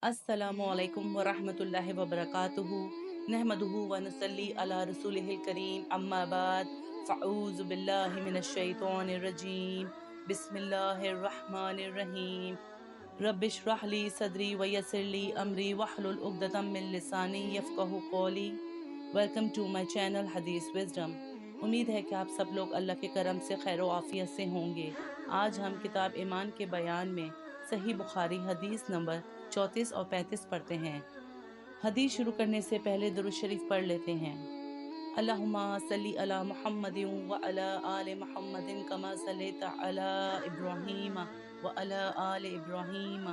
अस्सलामु अलैकुम वरहमतुल्लाहि वबरकातुहू नहमदुहू व नसल्ली अला रसूलिहिल करीम अम्मा बाद फ़अऊज़ु बिल्लाहि मिनश शैतानिर रजीम बिस्मिल्लाहिर रहमानिर रहीम रब्बिश्रह ली सदरी व यस्सिर ली अमरी वहलुल उक़दतम मिन लिसानी यफ़क़हू क़ौली। वेलकम टू माय चैनल हदीस विज़डम। उम्मीद है कि आप सब लोग अल्लाह के करम से खैर व आफ़ियत से होंगे। आज हम किताब ईमान के बयान में सही बुखारी हदीस नंबर 34 और 35 पढ़ते हैं। हदीस शुरू करने से पहले दुरूद शरीफ पढ़ लेते हैं। अल्लाहुम्मा सल्ली अला मुहम्मदिन व अला आले मुहम्मदिन कमा सल्लैता अला इब्राहीम व अला आले इब्राहीम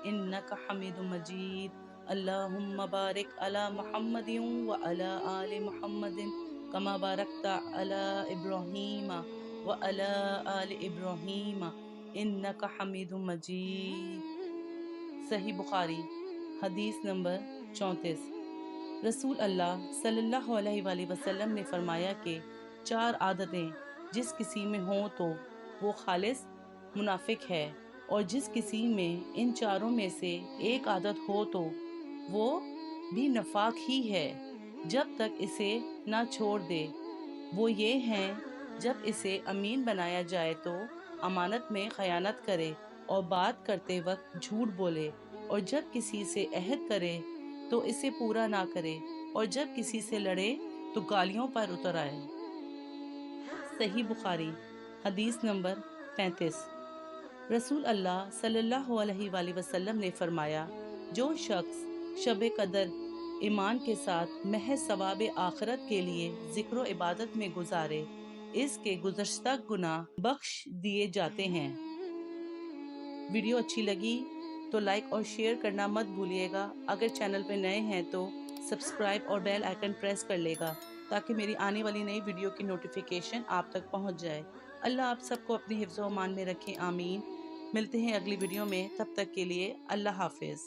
इन्नका हमीदुम मजीद। अल्लाहुम्मा बारिक अला मुहम्मदिन व अला आले मुहम्मदिन कमा बारकता अला इब्राहीम व अला आले इब्राहीम इन्नका हमीदुम मजीद। सही बुखारी हदीस नंबर 34। रसूल अल्लाह सल्लल्लाहु अलैहि वसल्लम ने फरमाया कि 4 आदतें जिस किसी में हों तो वो खालिस मुनाफिक है, और जिस किसी में इन चारों में से एक आदत हो तो वो भी नफाक ही है जब तक इसे ना छोड़ दे। वो ये हैं, जब इसे अमीन बनाया जाए तो अमानत में खयानत करे और बात करते वक्त झूठ बोले, और जब किसी से अहद करे तो इसे पूरा ना करे, और जब किसी से लड़े तो गालियों पर उतर आए। सही बुखारी हदीस नंबर 35। रसूल अल्लाह सल्लल्लाहु अलैहि वसल्लम ने फरमाया, जो शख्स शब कदर ईमान के साथ महज सवाब आखिरत के लिए जिक्र व इबादत में गुजारे, इसके गुज़श्ता गुनाह बख्श दिए जाते हैं। वीडियो अच्छी लगी तो लाइक और शेयर करना मत भूलिएगा। अगर चैनल पे नए हैं तो सब्सक्राइब और बेल आइकन प्रेस कर लेगा ताकि मेरी आने वाली नई वीडियो की नोटिफिकेशन आप तक पहुंच जाए। अल्लाह आप सबको अपनी हिफ्ज़ व अमान में रखें, आमीन। मिलते हैं अगली वीडियो में, तब तक के लिए अल्लाह हाफिज़।